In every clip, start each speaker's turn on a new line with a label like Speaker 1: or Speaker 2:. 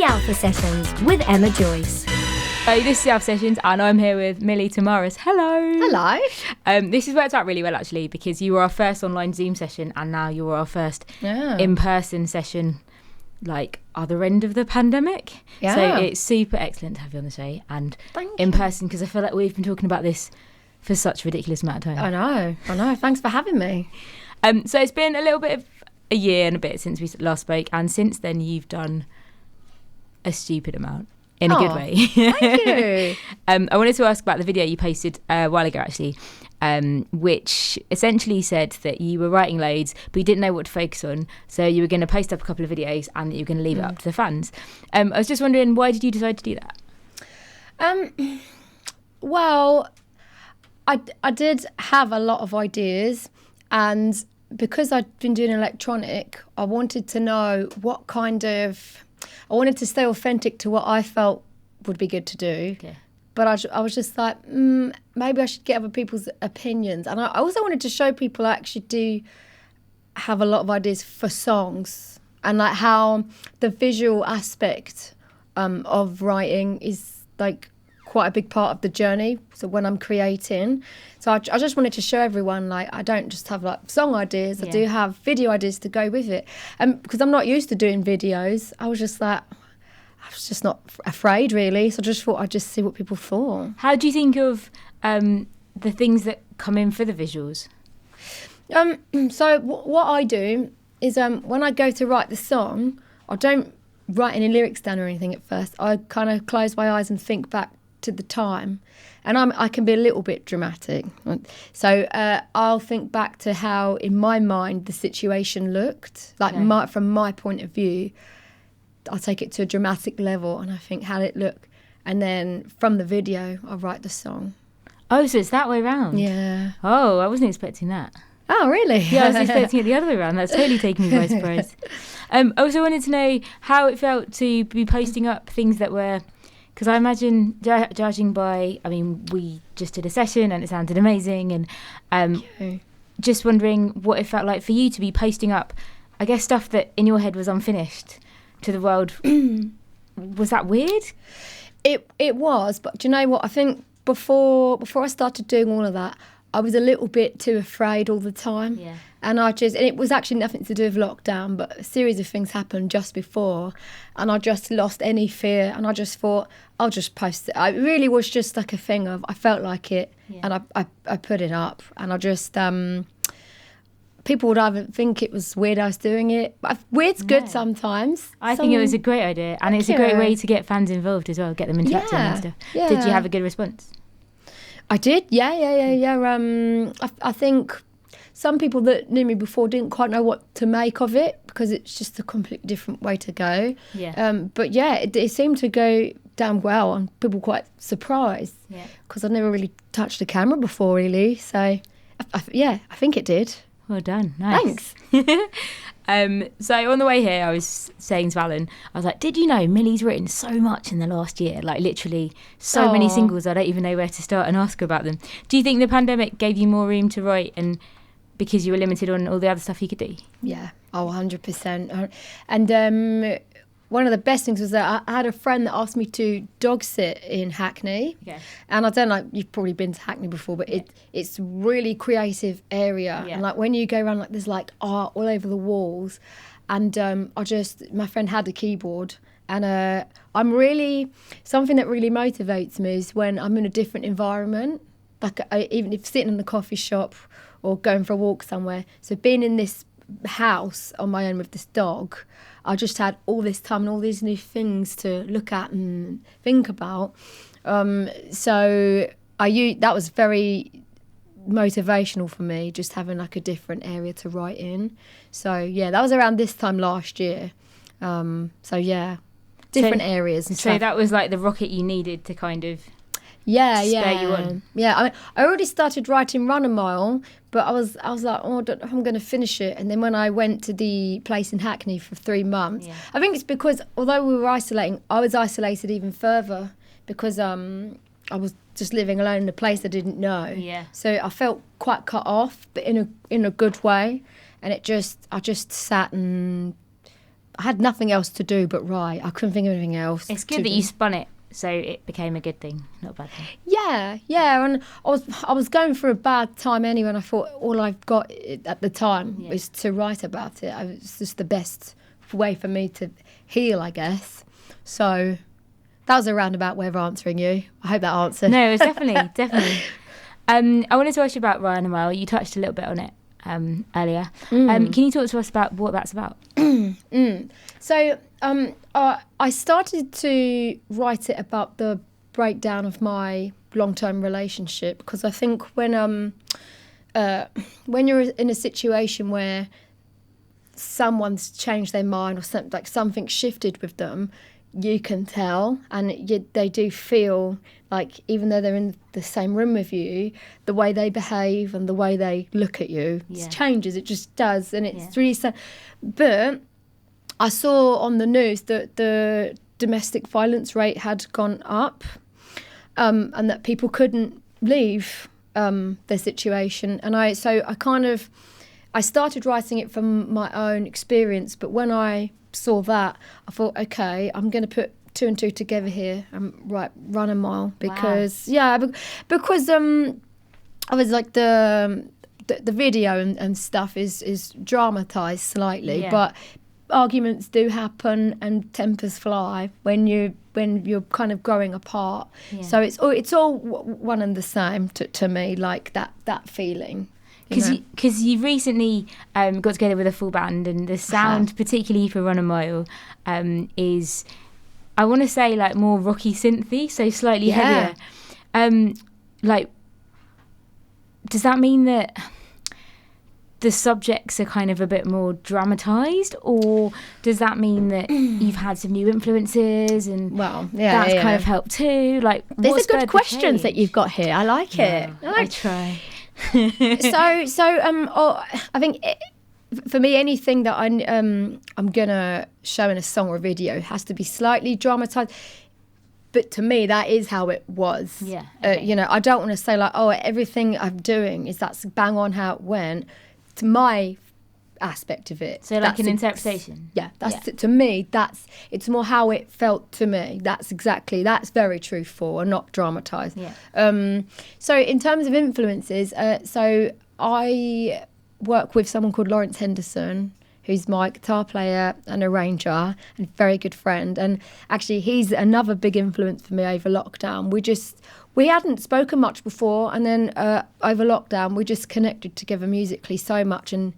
Speaker 1: Alpha Sessions with Emma Joyce.
Speaker 2: So this is the Alpha Sessions and I'm here with Milly Thimaras. Hello.
Speaker 1: Hello.
Speaker 2: This has worked out really well actually, because you were our first online Zoom session and now you were our first in-person session, like other end of the pandemic.
Speaker 1: Yeah.
Speaker 2: So it's super excellent to have you on the show and in person, because I feel like we've been talking about this for such a ridiculous amount of time.
Speaker 1: I know. Thanks for having me.
Speaker 2: So it's been a little bit of a year and a bit since we last spoke, and since then you've done a stupid amount. In a good way.
Speaker 1: Thank you.
Speaker 2: I wanted to ask about the video you posted a while ago, actually, which essentially said that you were writing loads, but you didn't know what to focus on. So you were going to post up a couple of videos and that you were going to leave it up to the fans. I was just wondering, why did you decide to do that?
Speaker 1: Well, I did have a lot of ideas, and because I'd been doing electronic, I wanted to know what kind of... I wanted to stay authentic to what I felt would be good to do. Okay. But I was just like, maybe I should get other people's opinions. And I also wanted to show people I actually do have a lot of ideas for songs, and like how the visual aspect of writing is like quite a big part of the journey. So when I'm creating, so I just wanted to show everyone, like, I don't just have like song ideas, I do have video ideas to go with it. And because I'm not used to doing videos, I was just like, I was just not afraid really. So I just thought I'd just see what people thought.
Speaker 2: How do you think of the things that come in for the visuals?
Speaker 1: So what I do is when I go to write the song, I don't write any lyrics down or anything at first. I kind of close my eyes and think back to the time, and I can be a little bit dramatic. So I'll think back to how, in my mind, the situation looked. Like from my point of view, I'll take it to a dramatic level, and I think how did it look, and then from the video, I'll write the song.
Speaker 2: Oh, so it's that way round?
Speaker 1: Yeah.
Speaker 2: Oh, I wasn't expecting that.
Speaker 1: Oh, really?
Speaker 2: Yeah, I was expecting it the other way around. That's totally taken me by surprise. I also wanted to know how it felt to be posting up things that were... Because I imagine, judging by, I mean, we just did a session and it sounded amazing, and just wondering what it felt like for you to be posting up, I guess, stuff that in your head was unfinished to the world. Was that weird?
Speaker 1: It was, but do you know what? I think before I started doing all of that, I was a little bit too afraid all the time. Yeah. And it was actually nothing to do with lockdown, but a series of things happened just before, and I just lost any fear, and I just thought, I'll just post it. It really was just like a thing of, I felt like it, and I put it up, and I just, people would either think it was weird I was doing it, but weird's good sometimes.
Speaker 2: I think it was a great idea, and it's a great way to get fans involved as well, get them interacting and stuff. Yeah. Did you have a good response?
Speaker 1: I did, yeah. I think some people that knew me before didn't quite know what to make of it, because it's just a completely different way to go. Yeah. But yeah, it seemed to go down well, and people were quite surprised, because I'd never really touched a camera before, really. So, I think it did.
Speaker 2: Well done. Nice.
Speaker 1: Thanks.
Speaker 2: So on the way here, I was saying to Alan, I was like, did you know Milly's written so much in the last year? Like literally so many singles, I don't even know where to start and ask her about them. Do you think the pandemic gave you more room to write, and because you were limited on all the other stuff you could do?
Speaker 1: Yeah, 100%. And one of the best things was that I had a friend that asked me to dog sit in Hackney. Okay. And I don't know, you've probably been to Hackney before, but it's really creative area. Yeah. And like when you go around, like there's like art all over the walls. And my friend had a keyboard, and something that really motivates me is when I'm in a different environment, like even if sitting in the coffee shop or going for a walk somewhere. So being in this house on my own with this dog, I just had all this time and all these new things to look at and think about. So that was very motivational for me, just having like a different area to write in. So yeah, that was around this time last year. Different areas and
Speaker 2: stuff. So that was like the rocket you needed to kind of spur you on.
Speaker 1: Yeah, I mean, I already started writing Run a Mile, but I was like, I'm going to finish it. And then when I went to the place in Hackney for 3 months, I think it's because although we were isolating, I was isolated even further, because I was just living alone in a place I didn't know. Yeah. So I felt quite cut off, but in a good way. And I just sat and had nothing else to do but write. I couldn't think of anything else.
Speaker 2: It's good that you spun it so it became a good thing, not a bad thing.
Speaker 1: Yeah, and I was going through a bad time anyway, and I thought all I've got at the time is to write about it. It's just the best way for me to heal, I guess. So that was a roundabout way of answering you. I hope that answered.
Speaker 2: No, it's definitely. I wanted to ask you about Ryan Well. You touched a little bit on it earlier. Can you talk to us about what that's about?
Speaker 1: So I started to write it about the breakdown of my long-term relationship, because I think when you're in a situation where someone's changed their mind or something shifted with them, you can tell, and they do feel like, even though they're in the same room with you, the way they behave and the way they look at you changes. It just does, and it's really sad. But I saw on the news that the domestic violence rate had gone up, and that people couldn't leave their situation. And I started writing it from my own experience, but when I saw that, I thought, okay, I'm going to put 2 and 2 together here and run a mile, because because I was like the video and stuff is dramatized slightly, but arguments do happen and tempers fly when you're kind of growing apart. So it's all one and the same to me, like that feeling.
Speaker 2: Because you recently got together with a full band, and the sound, particularly for Run a Mile, is, I want to say, like more rocky synthy, so slightly heavier. Like, does that mean that the subjects are kind of a bit more dramatised, or does that mean that you've had some new influences and that's kind of helped too? Like,
Speaker 1: these are good questions that you've got here. I like it.
Speaker 2: I try.
Speaker 1: I think for me, anything that I'm gonna show in a song or a video has to be slightly dramatised. But to me, that is how it was. I don't want to say like, oh, everything I'm doing that's bang on how it went. To my aspect of it,
Speaker 2: so like an interpretation.
Speaker 1: To me, it's more how it felt to me. That's very truthful and not dramatised. So in terms of influences, so I work with someone called Lawrence Henderson, who's my guitar player and arranger and very good friend, and actually he's another big influence for me over lockdown. We hadn't spoken much before, and then over lockdown we just connected together musically so much. And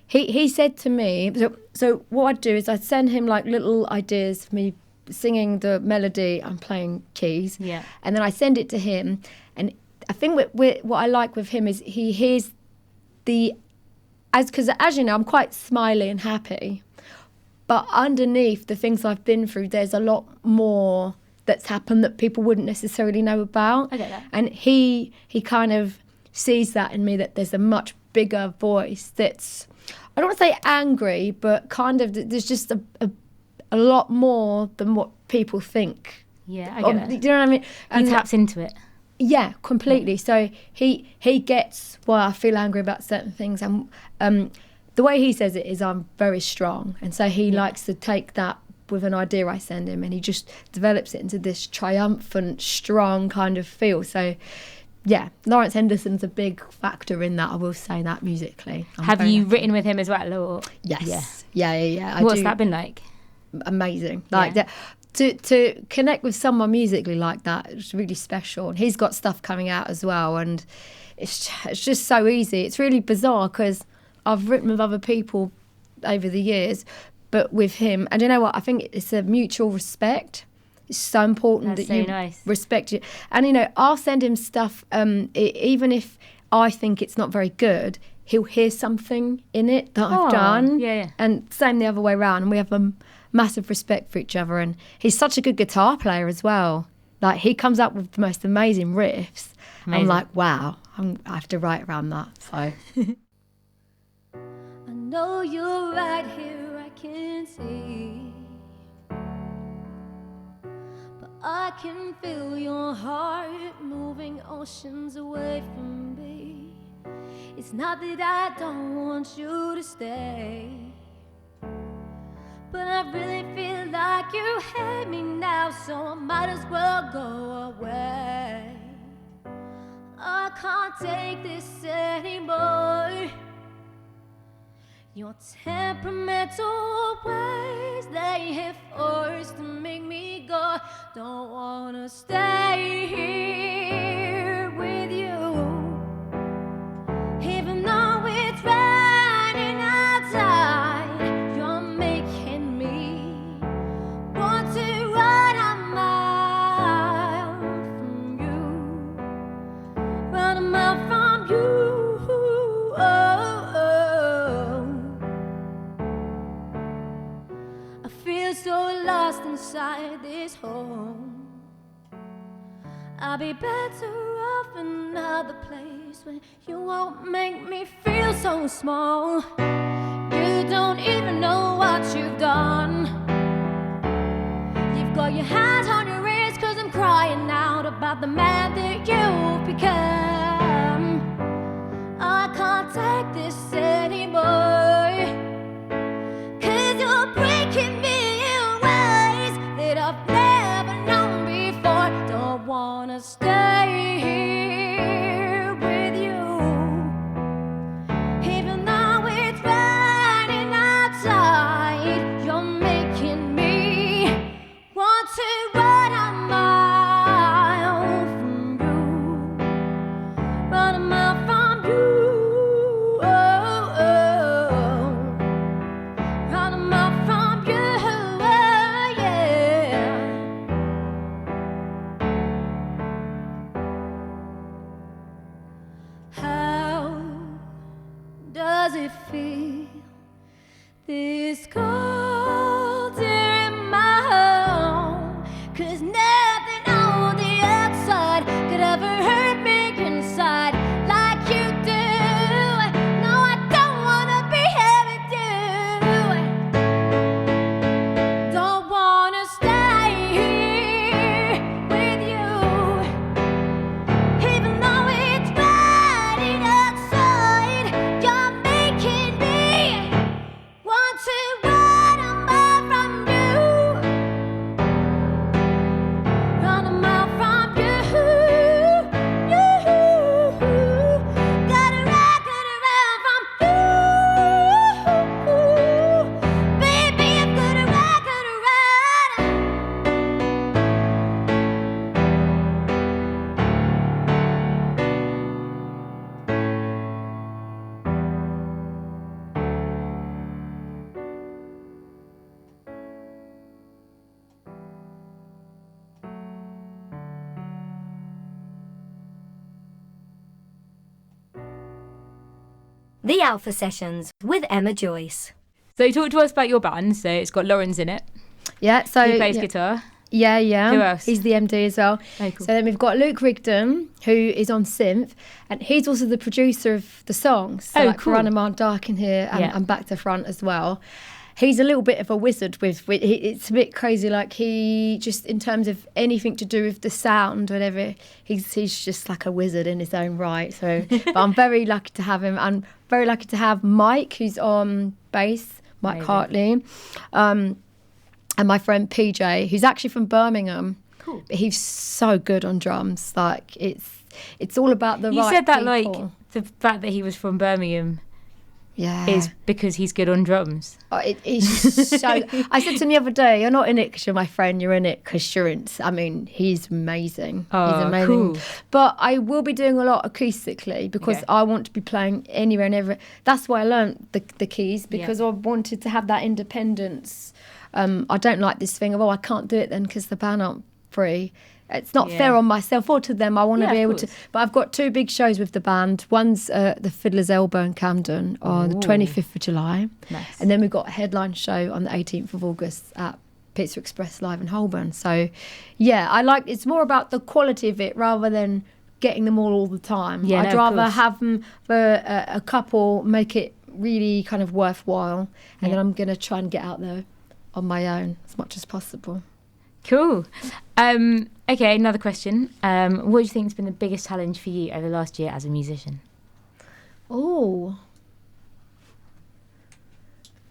Speaker 1: he said to me, so what I'd do is I'd send him like little ideas for me singing the melody and playing keys, and then I send it to him. And I think what I like with him is he hears because as you know, I'm quite smiley and happy, but underneath the things I've been through, there's a lot more that's happened that people wouldn't necessarily know about.
Speaker 2: I get that.
Speaker 1: And he kind of sees that in me, that there's a much bigger voice that's, I don't want to say angry, but kind of there's just a lot more than what people think.
Speaker 2: Yeah, I get that.
Speaker 1: Do you know what I mean?
Speaker 2: He taps into it.
Speaker 1: Yeah, completely. So he gets why I feel angry about certain things, and the way he says it is I'm very strong, and so he likes to take that with an idea I send him, and he just develops it into this triumphant, strong kind of feel. So yeah, Lawrence Henderson's a big factor in that, I will say that, musically.
Speaker 2: Have you written with him as well? Or?
Speaker 1: Yes. Yeah.
Speaker 2: What's that been like?
Speaker 1: Amazing. To connect with someone musically like that, it's really special. And he's got stuff coming out as well, and it's just so easy. It's really bizarre because I've written with other people over the years, but with him, and you know what, I think it's a mutual respect. It's so important that you respect you. And I'll send him stuff, even if I think it's not very good, he'll hear something in it that I've done. And same the other way around, and we have a massive respect for each other. And he's such a good guitar player as well. Like, he comes up with the most amazing riffs. I'm like, wow, I have to write around that. So
Speaker 3: I know you're right here, I can see, but I can feel your heart moving oceans away from me. It's not that I don't want you to stay, but I really feel like you hate me now, so I might as well go away. I can't take this anymore. Your temperamental ways, they have forced to make me go. Don't wanna stay here with you, even though it's raining outside. You're making me want to run a mile from you, run a mile from you. I feel so lost inside this home. I'll be better off in another place where you won't make me feel so small. You don't even know what you've done. You've got your hands on your ears 'cause I'm crying out about the man that you've become. I can't take this anymore, 'cause you're breaking me in ways that I've never known before. Don't wanna stay here with you, even though it's raining outside. You're making me want to run a mile from you, run a mile from you. Run a mile from you, yeah. How does it feel, this cold here in my home? 'Cause nothing on the outside could ever hurt me inside like you do. No, I don't wanna be here with you. Don't wanna stay here with you, even though it's raining outside. You're making me want to run a mile from you, run a mile from you. Gotta run from you, baby. I'm gonna run.
Speaker 4: The Alpha Sessions with Emma Joyce.
Speaker 2: So talk to us about your band. So it's got Lawrence in it.
Speaker 1: Yeah, so
Speaker 2: He plays
Speaker 1: yeah.
Speaker 2: guitar.
Speaker 1: Yeah.
Speaker 2: Who else?
Speaker 1: He's the MD as well.
Speaker 2: Oh, cool.
Speaker 1: So then we've got Luke Rigdon, who is on synth, and he's also the producer of the songs. So like
Speaker 2: cool.
Speaker 1: Run a Mile Dark in here and Back to Front as well. He's a little bit of a wizard it's a bit crazy. Like he just, in terms of anything to do with the sound, whatever, he's just like a wizard in his own right. So, but I'm very lucky to have him. I'm very lucky to have Mike, who's on bass, Mike
Speaker 2: Amazing.
Speaker 1: Hartley, and my friend PJ, who's actually from Birmingham.
Speaker 2: Cool.
Speaker 1: But he's so good on drums. Like it's all about the
Speaker 2: You
Speaker 1: right
Speaker 2: said that
Speaker 1: people.
Speaker 2: like the fact that he was from Birmingham
Speaker 1: Yeah.
Speaker 2: is because he's good on drums.
Speaker 1: Oh, he's so... I said to him the other day, you're not in it because you're my friend, you're in it because you're in... I mean, he's amazing.
Speaker 2: Oh,
Speaker 1: he's amazing.
Speaker 2: cool.
Speaker 1: But I will be doing a lot acoustically because
Speaker 2: Okay.
Speaker 1: I want to be playing anywhere and everywhere. That's why I learned the keys, because I wanted to have that independence. I don't like this thing of, I can't do it then because the band aren't free. It's not fair on myself or to them. I want to be able to. But I've got 2 big shows with the band. One's the Fiddler's Elbow in Camden on the 25th of July.
Speaker 2: Nice.
Speaker 1: And then we've got a headline show on the 18th of August at Pizza Express Live in Holborn. So, yeah, it's more about the quality of it rather than getting them all the time.
Speaker 2: Yeah,
Speaker 1: I'd rather have them for a couple, make it really kind of worthwhile. And then I'm going to try and get out there on my own as much as possible.
Speaker 2: Cool. Okay, another question. What do you think has been the biggest challenge for you over the last year as a musician?
Speaker 1: Oh,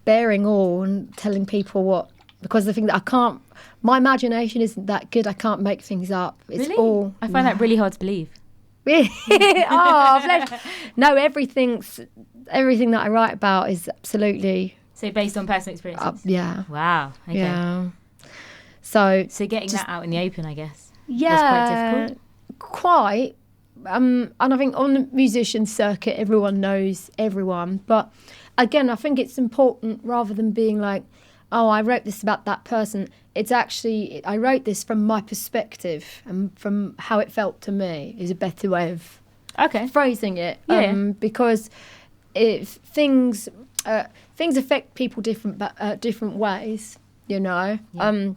Speaker 1: bearing all and telling people what because the thing that my imagination isn't that good. I can't make things up. It's
Speaker 2: Really?
Speaker 1: all.
Speaker 2: I find that really hard to believe.
Speaker 1: Really? Oh, bless. No, everything that I write about is absolutely.
Speaker 2: So based on personal experiences?
Speaker 1: Yeah.
Speaker 2: Wow. Okay.
Speaker 1: Yeah. So
Speaker 2: getting that out in the open, I guess.
Speaker 1: Yeah.
Speaker 2: Was quite difficult.
Speaker 1: Quite. And I think on the musician circuit, everyone knows everyone. But again, I think it's important rather than being like, oh, I wrote this about that person. It's actually, I wrote this from my perspective and from how it felt to me is a better way of phrasing it.
Speaker 2: Yeah.
Speaker 1: Because if things affect people different ways, you know.
Speaker 2: Yeah.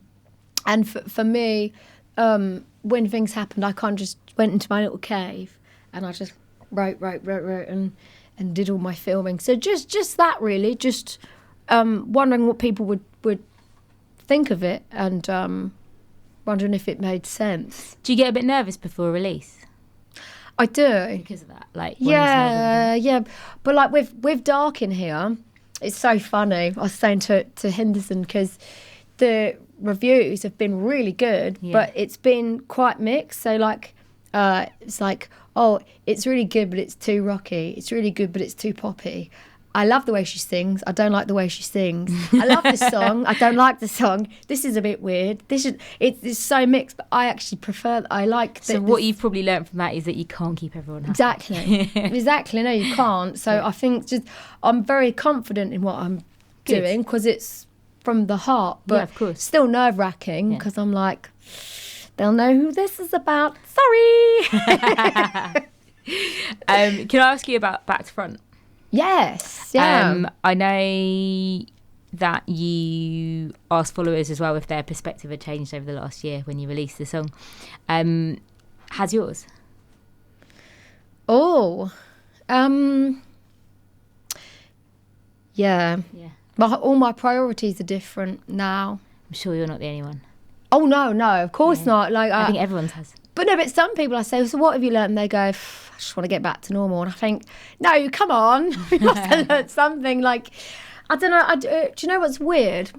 Speaker 1: And for me, when things happened, I kind of just went into my little cave and I just wrote and did all my filming. So just that really, just wondering what people would think of it and wondering if it made sense.
Speaker 2: Do you get a bit nervous before release?
Speaker 1: I do.
Speaker 2: Because of that? Like,
Speaker 1: Yeah. But like with Dark in here, it's so funny. I was saying to Henderson, because the reviews have been really good, but it's been quite mixed. So like, it's like, oh, it's really good, but it's too rocky. It's really good, but it's too poppy. I love the way she sings. I don't like the way she sings. I love the song. I don't like the song. This is a bit weird. It's so mixed, but I actually prefer. I like.
Speaker 2: So what you've probably learned from that is that you can't keep everyone happy.
Speaker 1: Exactly. No, you can't. So I think I'm very confident in what I'm doing because it's from the heart, but
Speaker 2: of course.
Speaker 1: Still nerve-wracking because I'm like, they'll know who this is about. Sorry.
Speaker 2: Can I ask you about Back to Front?
Speaker 1: Yes. Yeah.
Speaker 2: I know that you asked followers as well if their perspective had changed over the last year when you released the song. Has yours?
Speaker 1: Oh. Yeah. All my priorities are different now.
Speaker 2: I'm sure you're not the only one.
Speaker 1: Oh no, of course not. Like
Speaker 2: I think everyone's has.
Speaker 1: But no, but some people I say, so what have you learned? And they go, I just want to get back to normal. And I think, no, come on, you must have learned something. Like, I don't know. Do you know what's weird?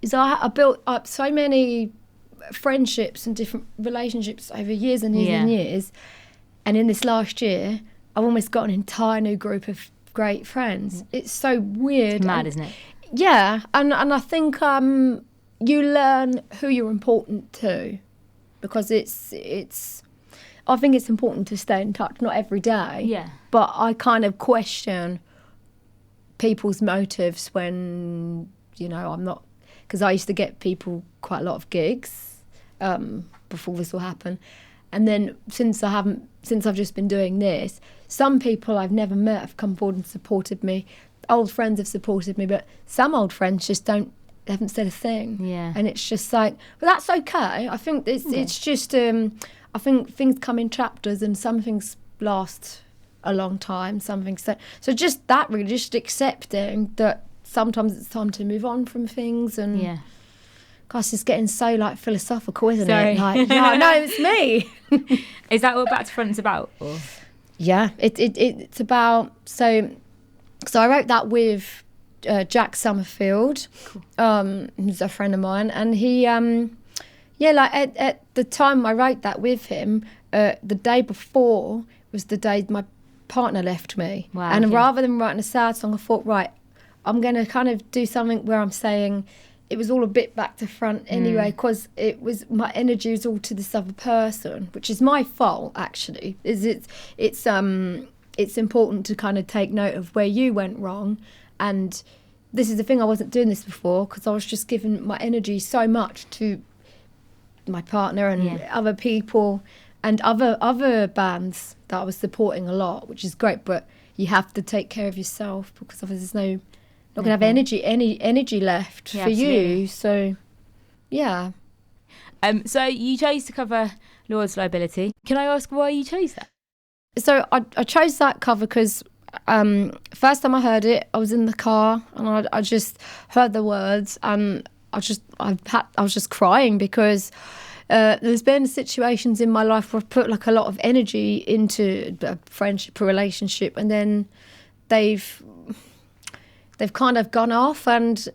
Speaker 1: Is I built up so many friendships and different relationships over years and years and years. And in this last year, I've almost got an entire new group of great friends. It's so weird.
Speaker 2: It's mad, isn't it?
Speaker 1: Yeah, and I think you learn who you're important to, because it's. I think it's important to stay in touch, not every day.
Speaker 2: Yeah.
Speaker 1: But I kind of question people's motives when I'm not, because I used to get people quite a lot of gigs before this all happened, and then since I've just been doing this, some people I've never met have come forward and supported me. Old friends have supported me, but some old friends just haven't said a thing. Yeah. And it's just like, but that's okay. I think it's just I think things come in chapters and some things last a long time, some things so just that really, just accepting that sometimes it's time to move on from things. And gosh, it's getting so like philosophical, isn't it? Like, no, it's me.
Speaker 2: Is that what Back to Front's about? Or?
Speaker 1: Yeah, it's about, so I wrote that with Jack Summerfield, who's a friend of mine, and he like at the time I wrote that with him, the day before was the day my partner left me. Wow, and rather than writing a sad song, I thought, right, I'm going to kind of do something where I'm saying it was all a bit back to front anyway, because it was, my energy was all to this other person, which is my fault actually. It's important to kind of take note of where you went wrong. And this is the thing, I wasn't doing this before because I was just giving my energy so much to my partner and other people and other bands that I was supporting a lot, which is great, but you have to take care of yourself because otherwise there's not going to have any energy left for you. So, yeah.
Speaker 2: So you chose to cover Lord's Liability. Can I ask why you chose that?
Speaker 1: So I chose that cover because first time I heard it, I was in the car and I just heard the words and I was just crying because there's been situations in my life where I've put like a lot of energy into a friendship, a relationship, and then they've kind of gone off, and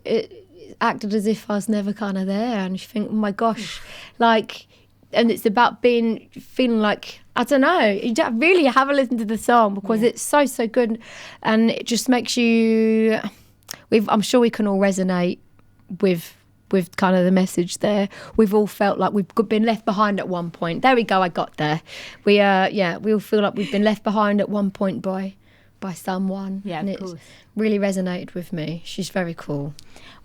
Speaker 1: acted as if I was never kind of there, and you think, oh my gosh, like, and it's about feeling like, I don't know, you don't really have a listen to the song because it's so good, and it just makes you. I'm sure we can all resonate with kind of the message there. We've all felt like we've been left behind at one point. There we go, I got there. We all feel like we've been left behind at one point by someone.
Speaker 2: Yeah,
Speaker 1: and
Speaker 2: of course.
Speaker 1: It really resonated with me. She's very cool.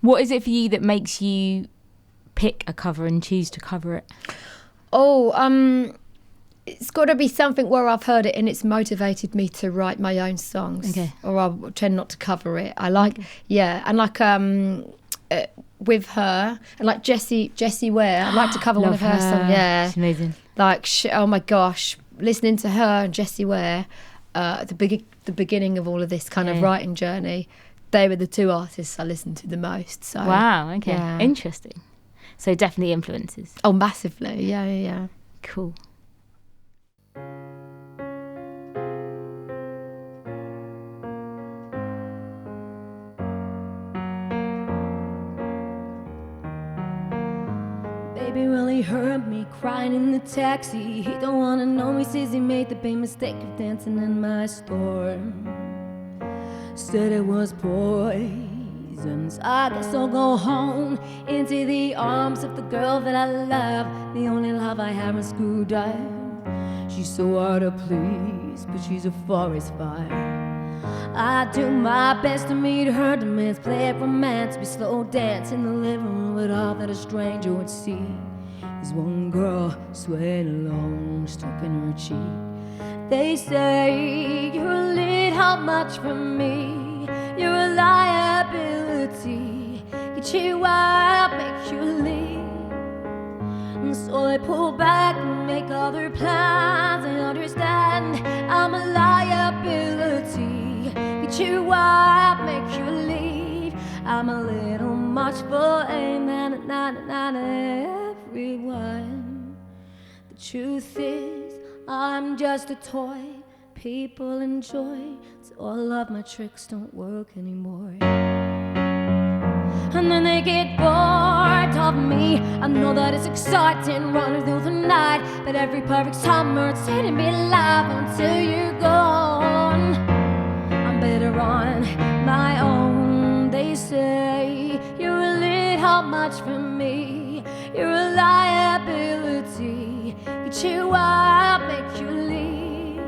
Speaker 2: What is it for you that makes you pick a cover and choose to cover it?
Speaker 1: It's got to be something where I've heard it and it's motivated me to write my own songs.
Speaker 2: Okay.
Speaker 1: Or I tend not to cover it. I like, and like with her, and like Jessie Ware, I'd like to cover one of her songs. Yeah.
Speaker 2: She's amazing.
Speaker 1: Like, oh my gosh, listening to her and Jessie Ware, the beginning of all of this kind of writing journey, they were the two artists I listened to the most. So
Speaker 2: wow, okay.
Speaker 1: Yeah.
Speaker 2: Interesting. So definitely influences.
Speaker 1: Oh, massively. Yeah.
Speaker 2: Cool.
Speaker 3: Baby really hurt me crying in the taxi. He don't wanna know me, says he made the big mistake of dancing in my store. Said it was poison, so I guess I'll go home into the arms of the girl that I love. The only love I have is screwed up. She's so hard to please, but she's a forest fire. I do my best to meet her demands, play it romance, be slow dance in the living room, but all that a stranger would see is one girl sweating alone, stuck in her cheek. They say you're a little much for me, you're a liability, get you out, make you leave. And so I pull back and make other plans. I understand I'm a liability, get you out, make you leave. I'm a little much for everyone. The truth is I'm just a toy people enjoy, so all of my tricks don't work anymore. And then they get bored of me. I know that it's exciting running through the night, but every perfect summer it's hitting me alive until you're gone. I'm better on my own. They say you're a little much for me, you're a liability, get you out, make you leave.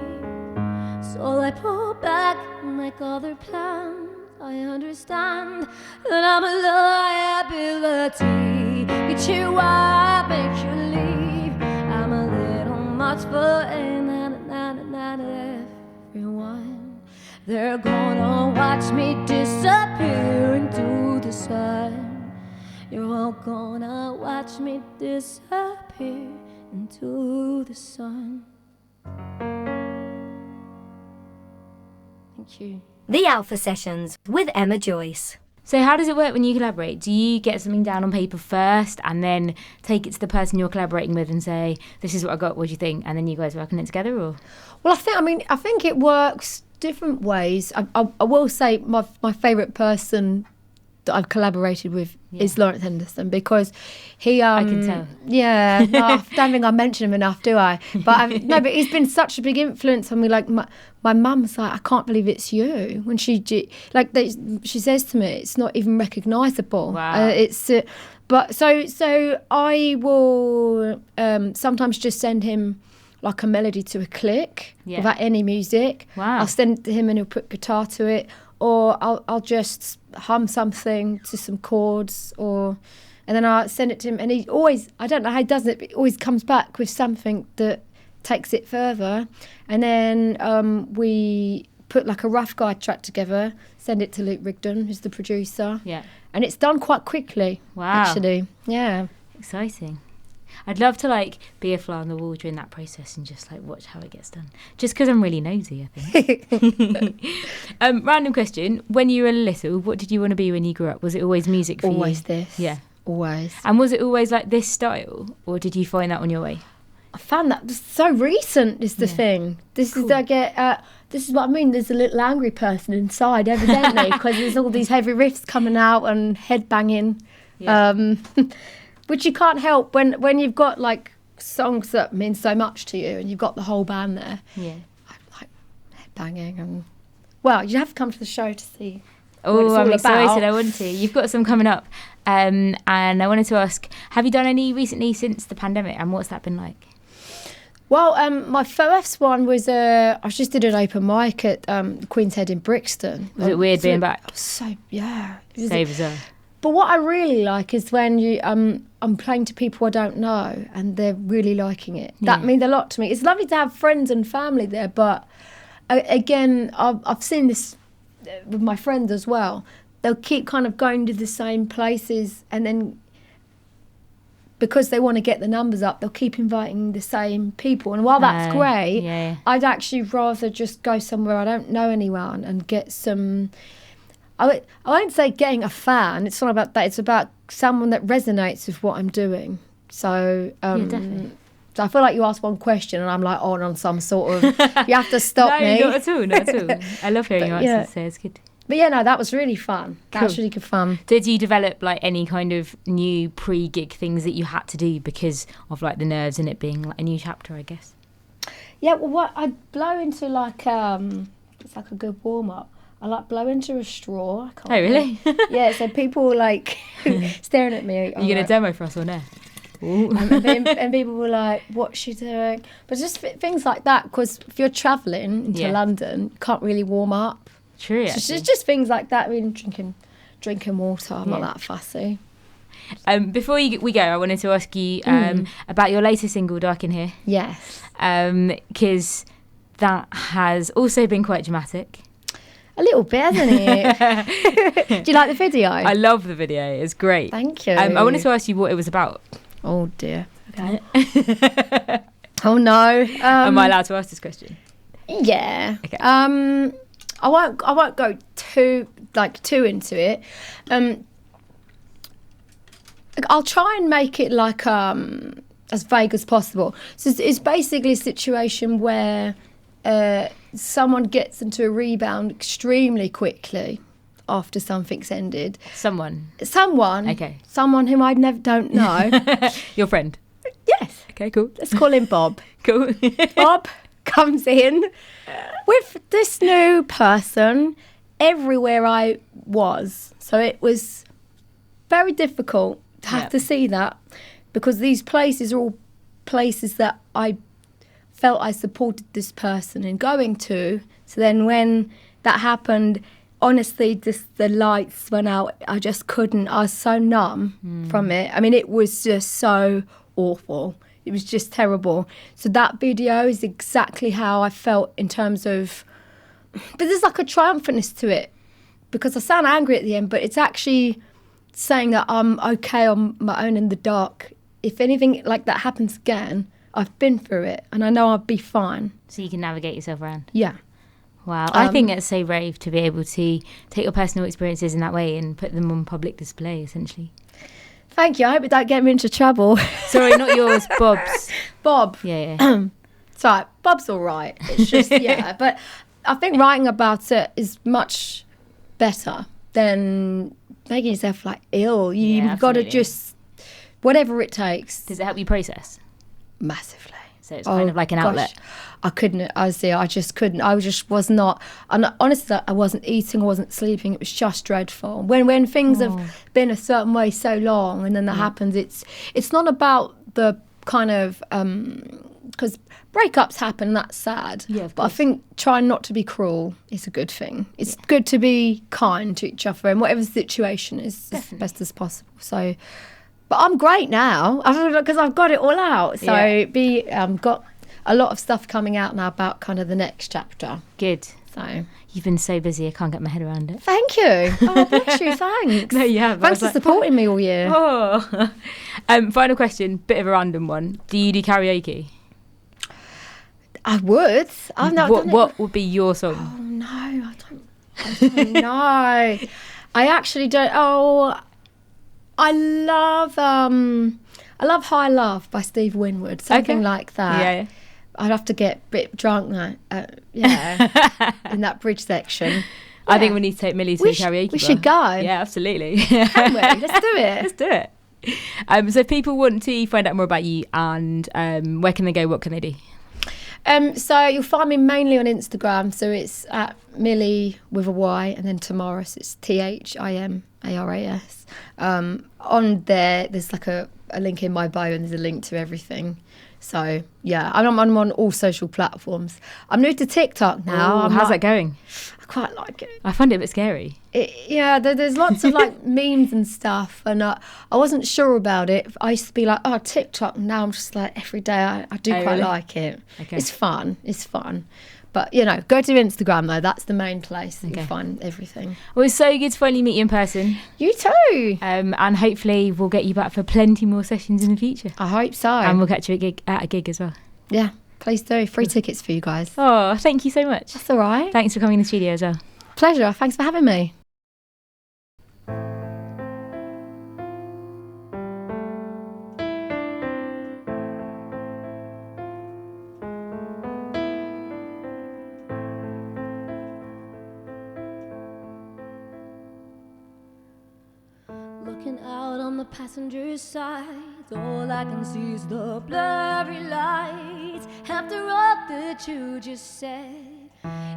Speaker 3: So I pull back and make other plans. I understand that I'm a liability, get you out, make you leave. I'm a little much for everyone. They're gonna watch me disappear into the sun. You're all gonna watch me disappear into the sun. Thank you.
Speaker 4: The Alpha Sessions with Emma Joyce.
Speaker 2: So how does it work when you collaborate? Do you get something down on paper first and then take it to the person you're collaborating with and say, this is what I got, what do you think? And then you guys work on it together, or?
Speaker 1: Well, I think it works different ways. I will say my favourite person that I've collaborated with is Lawrence Henderson, because he
Speaker 2: I can tell.
Speaker 1: Yeah, no, I don't think I mention him enough, do I? But but he's been such a big influence on me. Like my mum's like, I can't believe it's you. When she says to me, it's not even recognisable.
Speaker 2: Wow.
Speaker 1: But so I will sometimes just send him like a melody to a click without any music.
Speaker 2: Wow.
Speaker 1: I'll send it to him and he'll put guitar to it, or I'll just hum something to some chords, and then I'll send it to him, and he always, I don't know how he does it, but he always comes back with something that takes it further. And then we put like a rough guide track together, send it to Luke Rigdon, who's the producer.
Speaker 2: Yeah.
Speaker 1: And it's done quite quickly.
Speaker 2: Wow.
Speaker 1: Actually. Yeah.
Speaker 2: Exciting. I'd love to like be a fly on the wall during that process and just like watch how it gets done. Just because I'm really nosy, I think. Random question. When you were little, what did you want to be when you grew up? Was it always music for you?
Speaker 1: Always this.
Speaker 2: Yeah.
Speaker 1: Always.
Speaker 2: And was it always like this style, or did you find that on your way?
Speaker 1: I found that so recent is the thing. This is this is what I mean. There's a little angry person inside, evidently, because there's all these heavy riffs coming out and head banging, which you can't help when you've got like songs that mean so much to you, and you've got the whole band there.
Speaker 2: Yeah,
Speaker 1: like head banging, and well, you have to come to the show to see.
Speaker 2: Oh, I'm excited. I want to. You've got some coming up, and I wanted to ask: have you done any recently since the pandemic, and what's that been like?
Speaker 1: Well, my first one was I just did an open mic at Queen's Head in Brixton.
Speaker 2: Was it weird being back?
Speaker 1: So yeah,
Speaker 2: Save as well.
Speaker 1: But what I really like is when I'm playing to people I don't know and they're really liking it. That means a lot to me. It's lovely to have friends and family there, but again, I've seen this with my friends as well. They'll keep kind of going to the same places, and then because they want to get the numbers up, they'll keep inviting the same people. And while that's great, I'd actually rather just go somewhere I don't know anyone and get some... I won't say getting a fan. It's not about that. It's about someone that resonates with what I'm doing. So,
Speaker 2: definitely.
Speaker 1: So I feel like you asked one question and I'm like on some sort of... You have to stop me.
Speaker 2: No, not at all. I love hearing your answers, so it's good.
Speaker 1: But yeah, no, that was really fun. That was really good fun.
Speaker 2: Did you develop like any kind of new pre-gig things that you had to do because of like the nerves and it being like a new chapter, I guess? Yeah, well,
Speaker 1: what I blow into like it's like a good warm up. I like blow into a straw.
Speaker 2: Oh really?
Speaker 1: Yeah, so people were like staring at me.
Speaker 2: Are you gonna demo for us or no?
Speaker 1: And people were like, "What's she doing?" But just things like that, because if you're travelling into London, you can't really warm up.
Speaker 2: True.
Speaker 1: So it's just things like that. I mean, drinking water. I'm not that fussy.
Speaker 2: Before we go, I wanted to ask you about your latest single, "Dark in Here."
Speaker 1: Yes.
Speaker 2: Because that has also been quite dramatic.
Speaker 1: A little bit, hasn't it? Do you like the video?
Speaker 2: I love the video. It's great.
Speaker 1: Thank you.
Speaker 2: I wanted to ask you what it was about.
Speaker 1: Oh dear. Okay. Oh no.
Speaker 2: Am I allowed to ask this question?
Speaker 1: Yeah.
Speaker 2: Okay.
Speaker 1: I won't go too into it. I'll try and make it like as vague as possible. So it's basically a situation where someone gets into a rebound extremely quickly after something's ended. Someone.
Speaker 2: Okay.
Speaker 1: Someone whom don't know.
Speaker 2: Your friend.
Speaker 1: Yes.
Speaker 2: Okay, cool.
Speaker 1: Let's call him Bob.
Speaker 2: Cool.
Speaker 1: Bob comes in with this new person everywhere I was. So it was very difficult to have to see that, because these places are all places that I felt I supported this person in going to. So then when that happened, honestly, just the lights went out. I just couldn't. I was so numb from it. I mean, it was just so awful. It was just terrible. So that video is exactly how I felt in terms of... But there's like a triumphantness to it, because I sound angry at the end, but it's actually saying that I'm okay on my own in the dark. If anything like that happens again, I've been through it and I know I'll be fine.
Speaker 2: So you can navigate yourself around.
Speaker 1: Yeah.
Speaker 2: Wow. I think it's so brave to be able to take your personal experiences in that way and put them on public display, essentially.
Speaker 1: Thank you. I hope it don't get me into trouble.
Speaker 2: Sorry, not yours, Bob's.
Speaker 1: Bob.
Speaker 2: Yeah.
Speaker 1: Sorry, Bob's all right. It's just, but I think writing about it is much better than making yourself like ill. You've got to just, whatever it takes.
Speaker 2: Does it help you process?
Speaker 1: Massively.
Speaker 2: So it's kind of like an outlet.
Speaker 1: I couldn't. I just couldn't. I just was not. And honestly, I wasn't eating. I wasn't sleeping. It was just dreadful. When things have been a certain way so long, and then that happens, it's not about the kind of because breakups happen. That's sad.
Speaker 2: Yeah,
Speaker 1: but I think trying not to be cruel is a good thing. It's good to be kind to each other, and whatever the situation is as best as possible. So. But I'm great now, because I've got it all out. So got a lot of stuff coming out now about kind of the next chapter.
Speaker 2: Good.
Speaker 1: So
Speaker 2: you've been so busy, I can't get my head around it.
Speaker 1: Thank you. Oh, bless you. Thanks.
Speaker 2: No, you have.
Speaker 1: Thanks for supporting me all year.
Speaker 2: Oh. Final question, bit of a random one. Do you do karaoke?
Speaker 1: I would. I've not done it.
Speaker 2: What would be your song?
Speaker 1: Oh no, I don't know. I actually don't. Oh. I love High Love by Steve Winwood, something like that.
Speaker 2: Yeah.
Speaker 1: I'd have to get a bit drunk now. In that bridge section.
Speaker 2: I think we need to take Milly to a karaoke bar.
Speaker 1: We should go.
Speaker 2: Yeah, absolutely.
Speaker 1: Can we? Let's do it.
Speaker 2: Let's do it. So if people want to find out more about you and where can they go, what can they do?
Speaker 1: So you'll find me mainly on Instagram. So it's at Milly with a Y and then Thimaras. It's Thimaras. On there's like a link in my bio and there's a link to everything. So yeah, I'm on all social platforms. I'm new to TikTok now.
Speaker 2: How's that going?
Speaker 1: I quite like it.
Speaker 2: I find it a bit scary.
Speaker 1: There's lots of like memes and stuff, and I wasn't sure about it. I used to be like, oh, TikTok. Now I'm just like, every day I do quite
Speaker 2: really?
Speaker 1: like it.
Speaker 2: Okay.
Speaker 1: It's fun. But go to Instagram though. That's the main place that you find everything.
Speaker 2: Well, it's so good to finally meet you in person.
Speaker 1: You too.
Speaker 2: And hopefully we'll get you back for plenty more sessions in the future.
Speaker 1: I hope so.
Speaker 2: And we'll catch you at a gig as well.
Speaker 1: Yeah, please do. Free tickets for you guys.
Speaker 2: Oh, thank you so much.
Speaker 1: That's all right.
Speaker 2: Thanks for coming in the studio as well.
Speaker 1: Pleasure. Thanks for having me.
Speaker 3: Looking out on the passenger side, all I can see is the blurry lights. After all that you just said,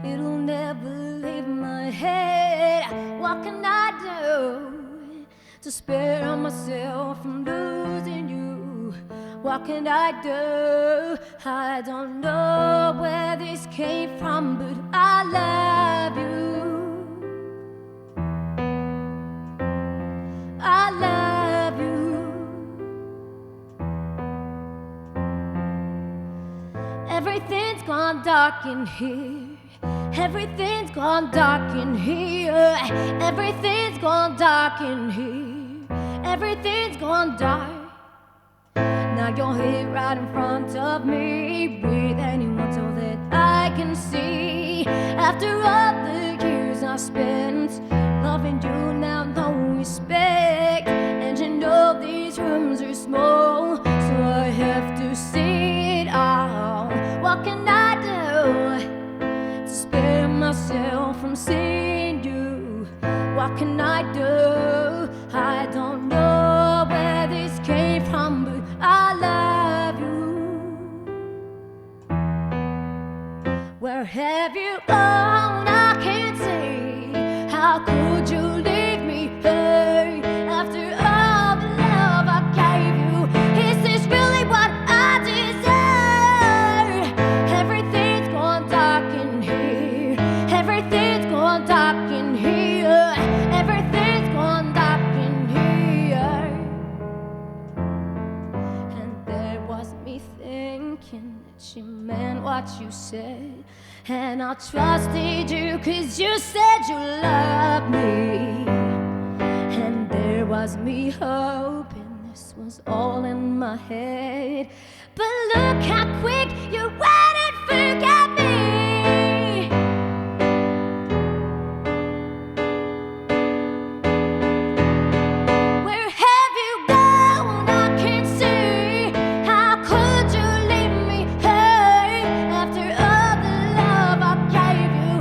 Speaker 3: it'll never leave my head. What can I do to spare myself from losing you? What can I do? I don't know where this came from, but I love you. I love you. Everything's gone dark in here. Everything's gone dark in here. Everything's gone dark in here. Everything's gone dark. Now you're here right in front of me, with anyone so that I can see. After all the years I spent loving you, now no respect. And you know these rooms are small, so I have to see it all. What can I do to spare myself from seeing you? What can I do? I don't know where this came from, but I love you. Where have you gone? I can't see. How could you leave me here after all the love I gave you? Is this really what I deserve? Everything's gone dark in here. Everything's gone dark in here. Everything's gone dark in here. And there was me thinking that you meant what you said, and I trusted you 'cause you said you loved me. And there was me hoping this was all in my head, but look how quick you went and forgot me. Where have you gone? I can't see. How could you leave me here after all the love I gave you?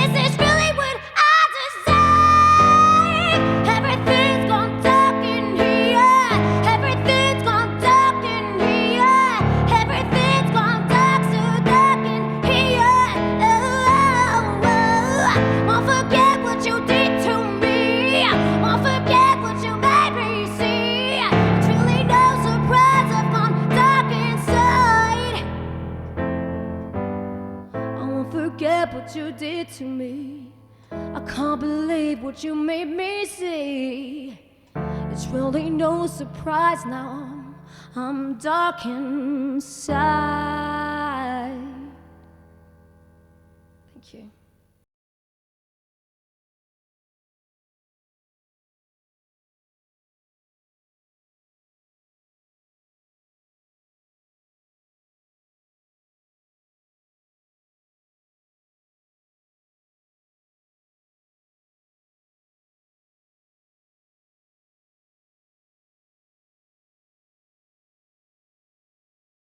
Speaker 3: Is this really what I deserve? Everything's gone dark in here. Everything's gone dark in here. Everything's gone dark, so dark in here. Oh, oh, oh. Won't forget what you did to me. Won't forget what you made me see. It's really no surprise I've gone dark inside. I won't forget what you did to me. I can't believe what you made me see. It's really no surprise now I'm dark inside.
Speaker 1: Thank you.